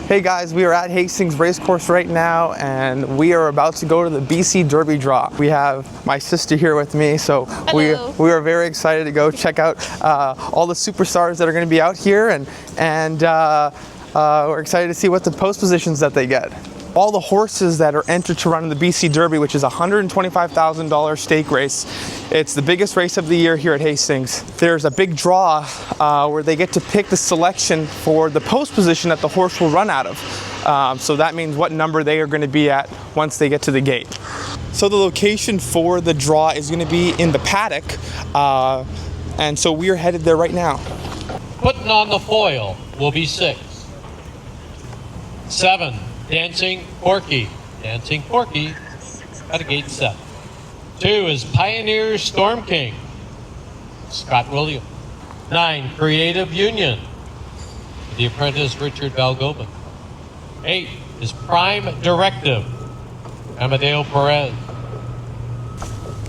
Hey guys, we are at Hastings Racecourse right now and we are about to go to the BC Derby Draw. We have my sister here with me, so we are very excited to go check out all the superstars that are going to be out here, and we're excited to see what the post positions that they get. All the horses that are entered to run in the BC Derby, which is a $125,000 stake race. It's the biggest race of the year here at Hastings. There's a big draw where they get to pick the selection for the post position that the horse will run out of. So that means what number they are going to be at once they get to the gate. So the location for the draw is going to be in the paddock, and so we are headed there right now. Putting on the foil will be 6. 7. Dancing Porky. Dancing Porky at a gate 7. 2 is Pioneer Storm King. Scott Williams. 9, Creative Union. The apprentice Richard Valgobin. 8 is Prime Directive. Amadeo Perez.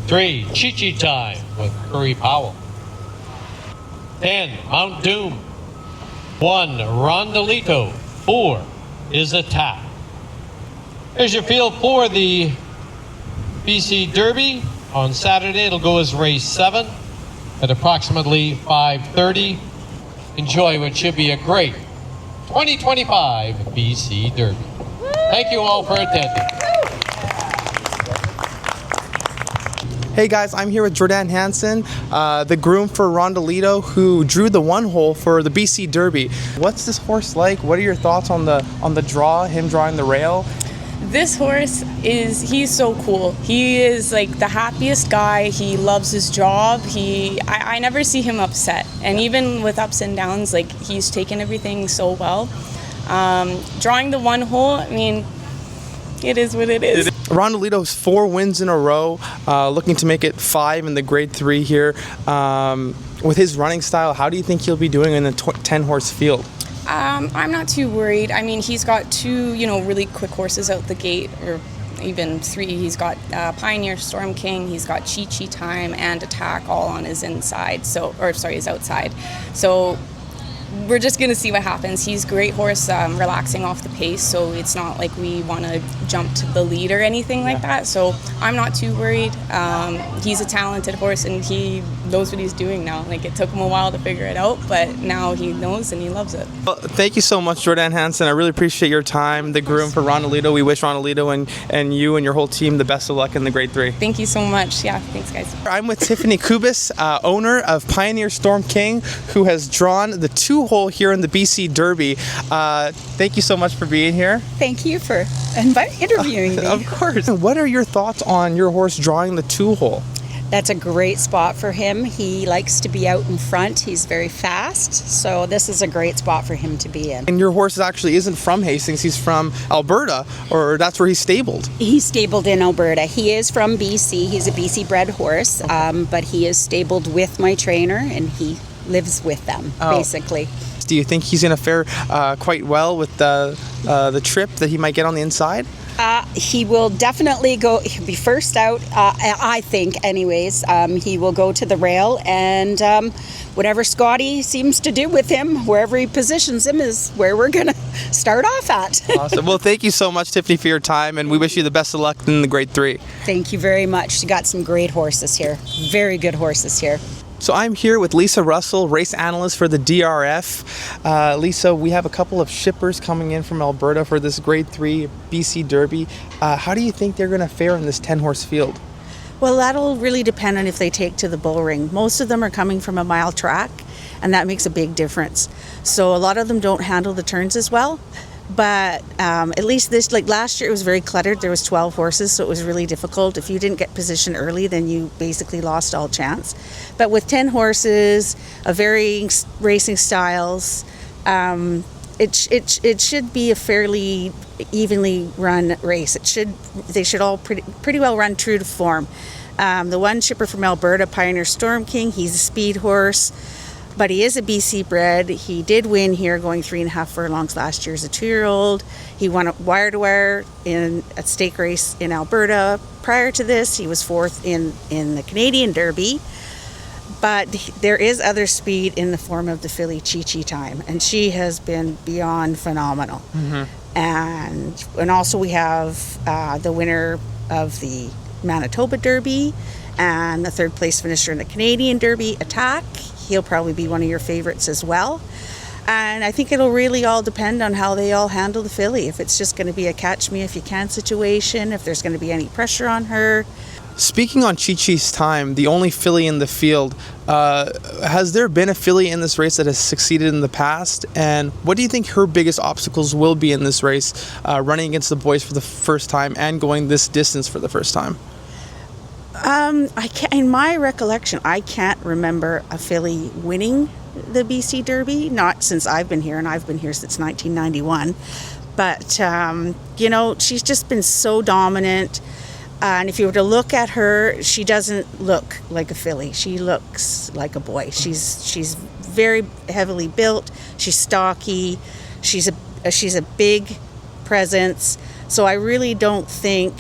3, Chi-Chi Time with Curry Powell. 10, Mount Doom. 1, Rondolito. 4 is Attack. There's your field for the BC Derby. On Saturday, it'll go as race 7 at approximately 5:30. Enjoy what should be a great 2025 BC Derby. Thank you all for attending. Hey guys, I'm here with Jordan Hansen, the groom for Rondolito, who drew the 1 hole for the BC Derby. What's this horse like? What are your thoughts on the draw, him drawing the rail? This horse he's so cool. He is like the happiest guy. He loves his job. I never see him upset. And even with ups and downs, like, he's taken everything so well. Drawing the 1 hole, I mean, it is what it is. Rondolito's 4 wins in a row, looking to make it 5 in the grade 3 here. With his running style, how do you think he'll be doing in the 10-horse field? I'm not too worried. I mean, he's got 2, really quick horses out the gate, or even 3. He's got Pioneer Storm King, he's got Chi-Chi Time and Attack all on his inside. His outside. So we're just going to see what happens. He's a great horse, relaxing off the pace, so it's not like we want to jump to the lead or anything like that. So I'm not too worried. He's a talented horse, and he knows what he's doing now. Like, it took him a while to figure it out, but now he knows and he loves it. Well, thank you so much, Jordan Hansen. I really appreciate your time. The groom for Rondolito. We wish Rondolito and you and your whole team the best of luck in the grade 3. Thank you so much. Yeah, thanks, guys. I'm with Tiffany Kubis, owner of Pioneer Storm King, who has drawn the 2 hole here in the BC Derby. Thank you so much for being here. Thank you for interviewing me. Of course. What are your thoughts on your horse drawing the 2 hole? That's a great spot for him. He likes to be out in front. He's very fast, so this is a great spot for him to be in. And your horse actually isn't from Hastings. He's from Alberta, or that's where he's stabled. He's stabled in Alberta. He is from BC. He's a BC bred horse, but he is stabled with my trainer, and he lives with them, basically. Do you think he's going to fare quite well with the trip that he might get on the inside? He will definitely he'll be first out, I think, anyways. He will go to the rail, and whatever Scotty seems to do with him, wherever he positions him, is where we're going to start off at. Awesome. Well, thank you so much, Tiffany, for your time, and we wish you the best of luck in the grade 3. Thank you very much. You got some great horses here. Very good horses here. So I'm here with Lisa Russell, race analyst for the DRF. Lisa, we have a couple of shippers coming in from Alberta for this grade 3 BC Derby. How do you think they're going to fare in this 10-horse field? Well, that'll really depend on if they take to the bull ring. Most of them are coming from a mile track, and that makes a big difference. So a lot of them don't handle the turns as well. But at least this, like last year, it was very cluttered. There was 12 horses, so it was really difficult. If you didn't get position early, then you basically lost all chance. But with 10 horses, of varying racing styles, it should be a fairly evenly run race. They should all pretty well run true to form. The one shipper from Alberta, Pioneer Storm King, he's a speed horse. But he is a BC bred. He did win here going 3.5 furlongs last year as a 2-year-old. He won a wire-to-wire in a stake race in Alberta. Prior to this, he was 4th in the Canadian Derby. But there is other speed in the form of the filly Chi Time, and she has been beyond phenomenal. And also we have the winner of the Manitoba Derby and the third place finisher in the Canadian Derby, Attack. He'll probably be one of your favorites as well. And I think it'll really all depend on how they all handle the filly. If it's just going to be a catch me if you can situation, if there's going to be any pressure on her. Speaking on Chi Chi's Time, the only filly in the field, has there been a filly in this race that has succeeded in the past? And what do you think her biggest obstacles will be in this race, running against the boys for the first time and going this distance for the first time? In my recollection, I can't remember a filly winning the BC Derby, not since I've been here, and I've been here since 1991. But, she's just been so dominant. And if you were to look at her, she doesn't look like a filly. She looks like a boy. She's very heavily built. She's stocky. She's a big presence. So I really don't think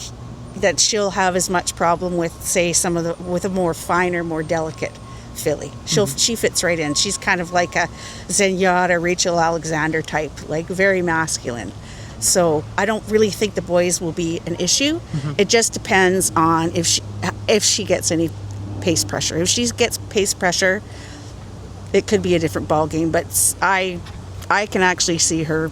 that she'll have as much problem with, say, with a more finer, more delicate filly. She fits right in. She's kind of like a Zenyatta, Rachel Alexander type, like very masculine. So I don't really think the boys will be an issue. It just depends on if she gets any pace pressure. If she gets pace pressure, it could be a different ball game. But I can actually see her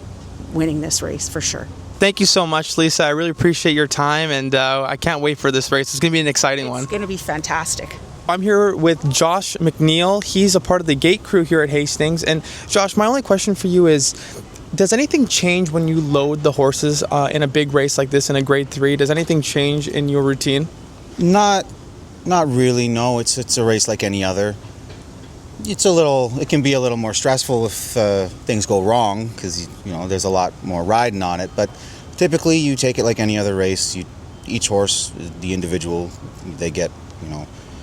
winning this race for sure. Thank you so much, Lisa. I really appreciate your time, and I can't wait for this race. It's going to be an exciting one. It's going to be fantastic. I'm here with Josh McNeil. He's a part of the gate crew here at Hastings. And Josh, my only question for you is, does anything change when you load the horses in a big race like this in a grade 3? Does anything change in your routine? Not really, no. It's a race like any other. It can be a little more stressful if things go wrong, because there's a lot more riding on it. But typically you take it like any other race. Each horse, the individual, they get,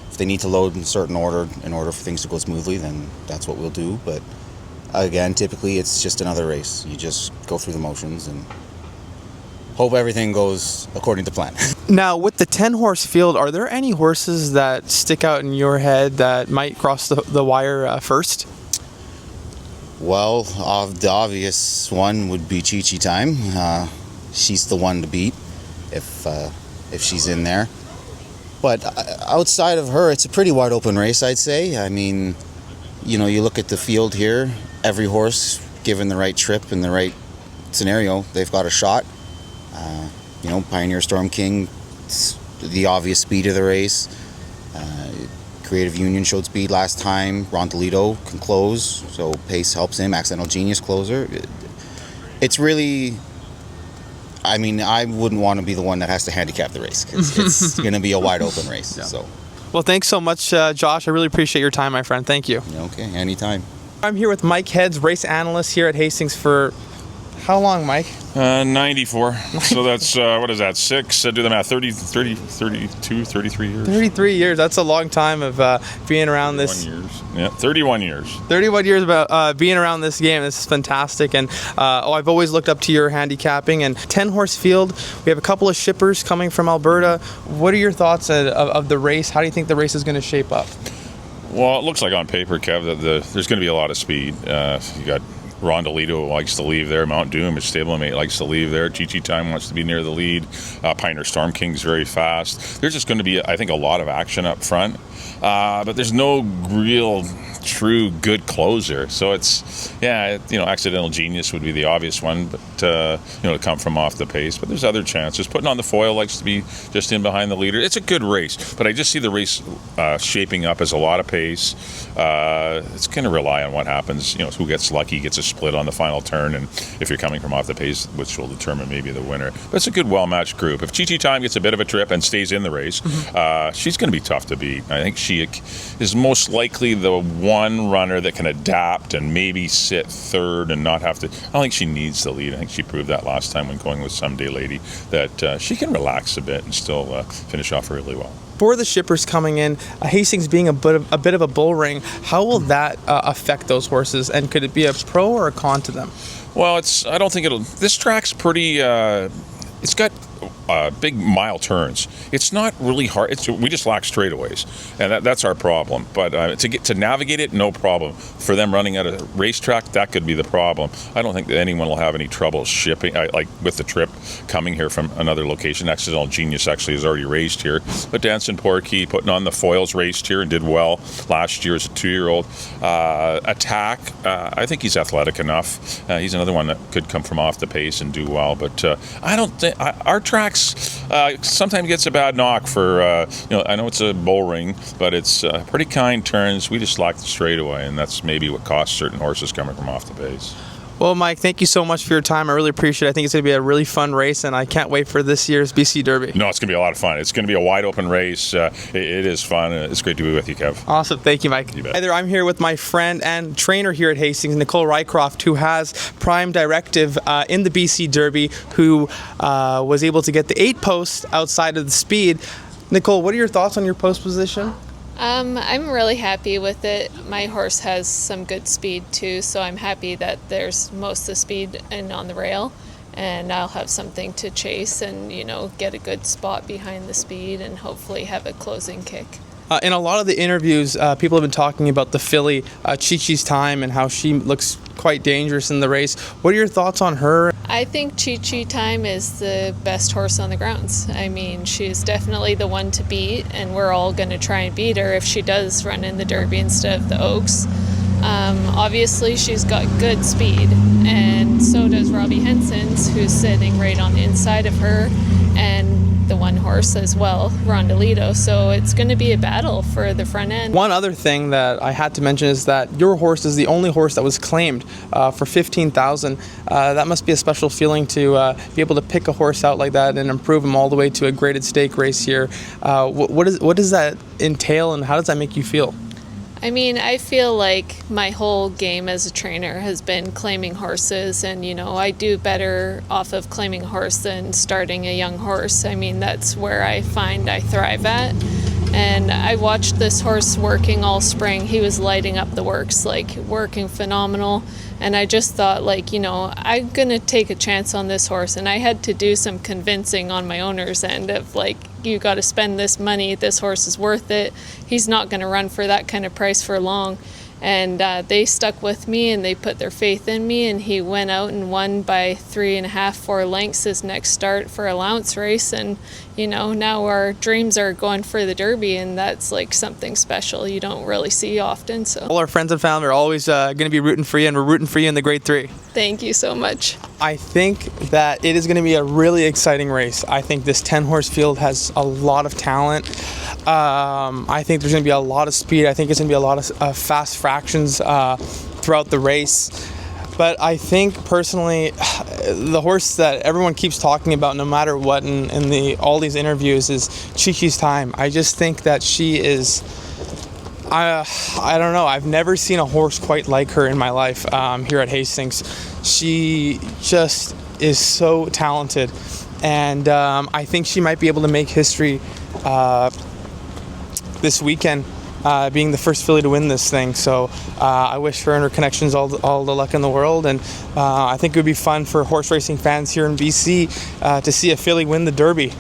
if they need to load in a certain order in order for things to go smoothly, then that's what we'll do. But again, typically it's just another race. You just go through the motions and hope everything goes according to plan. Now, with the 10-horse field, are there any horses that stick out in your head that might cross the wire first? Well, the obvious one would be Chi Time. She's the one to beat if she's in there. But outside of her, it's a pretty wide open race, I'd say. I mean, you look at the field here, every horse, given the right trip and the right scenario, they've got a shot. Pioneer Storm King, the obvious speed of the race. Creative Union showed speed last time. Rondelito can close, so pace helps him. Accidental Genius closer. It's really, I wouldn't want to be the one that has to handicap the race, because it's going to be a wide open race. Yeah. So, well, thanks so much, Josh. I really appreciate your time, my friend. Thank you. Okay, anytime. I'm here with Mike Heads, race analyst here at Hastings for how long, Mike? 94. So that's, what is that, 6? Do the math, 32, 33 years. 33 years. That's a long time of being around this. 31 years. Yeah, 31 years. 31 years about being around this game. This is fantastic. And I've always looked up to your handicapping. And 10-horse field, we have a couple of shippers coming from Alberta. What are your thoughts of the race? How do you think the race is going to shape up? Well, it looks like on paper, Kev, that there's going to be a lot of speed. You got Rondelito likes to leave there. Mount Doom, his stablemate, likes to leave there. Chi Time wants to be near the lead. Pioneer Storm King's very fast. There's just going to be, I think, a lot of action up front. But there's no real true good closer. So it's, Accidental Genius would be the obvious one, but, to come from off the pace. But there's other chances. Putting on the Foil likes to be just in behind the leader. It's a good race, but I just see the race shaping up as a lot of pace. It's going to rely on what happens. Who gets lucky, gets a split on the final turn, and if you're coming from off the pace, which will determine maybe the winner. But it's a good, well-matched group. If Chi Time gets a bit of a trip and stays in the race, she's going to be tough to beat. I think she is most likely the one runner that can adapt and maybe sit third and not have to. I don't think she needs the lead. I think she proved that last time when going with Someday Lady, that she can relax a bit and still finish off really well. For the shippers coming in, Hastings being a bit of a bull ring, how will that affect those horses? And could it be a pro or a con to them? Well, I don't think it'll. This track's pretty. It's got big mile turns. It's not really hard. We just lack straightaways, and that's our problem. But to navigate it, no problem. For them running at a racetrack, that could be the problem. I don't think that anyone will have any trouble shipping, like with the trip coming here from another location. Accidental Genius actually has already raced here, but Dancing Porky putting on the foils raced here and did well last year as a 2-year-old. Attack, I think he's athletic enough. He's another one that could come from off the pace and do well. But I don't think our tracks sometimes gets a bad knock for I know it's a bull ring, but it's pretty kind turns. We just lack the straightaway, and that's maybe what costs certain horses coming from off the pace. Well, Mike, thank you so much for your time. I really appreciate it. I think it's going to be a really fun race, and I can't wait for this year's BC Derby. No, it's going to be a lot of fun. It's going to be a wide open race. It is fun. It's great to be with you, Kev. Awesome. Thank you, Mike. You bet. Hi there. I'm here with my friend and trainer here at Hastings, Nicole Rycroft, who has prime directive in the BC Derby, who was able to get the 8 post outside of the speed. Nicole, what are your thoughts on your post position? I'm really happy with it. My horse has some good speed too, so I'm happy that there's most of the speed and on the rail, and I'll have something to chase and get a good spot behind the speed and hopefully have a closing kick. In a lot of the interviews, people have been talking about the filly, Chi-Chi's Time, and how she looks quite dangerous in the race. What are your thoughts on her? I think Chi-Chi Time is the best horse on the grounds. I mean, she's definitely the one to beat, and we're all going to try and beat her if she does run in the Derby instead of the Oaks. Obviously, she's got good speed, and so does Robbie Henson's, who's sitting right on the inside of her, and the one horse as well, Rondolito. So it's going to be a battle for the front end. One other thing that I had to mention is that your horse is the only horse that was claimed for $15,000. That must be a special feeling to be able to pick a horse out like that and improve him all the way to a graded stake race here. What does that entail, and how does that make you feel? I mean, I feel like my whole game as a trainer has been claiming horses, and I do better off of claiming a horse than starting a young horse. I mean, that's where I find I thrive at. And I watched this horse working all spring. He was lighting up the works, working phenomenal. And I just thought, I'm going to take a chance on this horse. And I had to do some convincing on my owner's end of, you got to spend this money. This horse is worth it. He's not going to run for that kind of price for long. And they stuck with me, and they put their faith in me, and he went out and won by 3.5, 4 lengths his next start for allowance race. And now our dreams are going for the Derby, and that's something special you don't really see often. So all our friends and family are always going to be rooting for you, and we're rooting for you in the Grade 3. Thank you so much. I think that it is going to be a really exciting race. I think this 10-horse field has a lot of talent. I think there's going to be a lot of speed. I think it's going to be a lot of fast fractions throughout the race. But I think personally, the horse that everyone keeps talking about, no matter what, in all these interviews, is Chi-Chi's Time. I just think that she is. I don't know. I've never seen a horse quite like her in my life here at Hastings. She just is so talented, and I think she might be able to make history this weekend, being the first filly to win this thing. So I wish her and her connections all the luck in the world, and I think it would be fun for horse racing fans here in BC to see a filly win the Derby.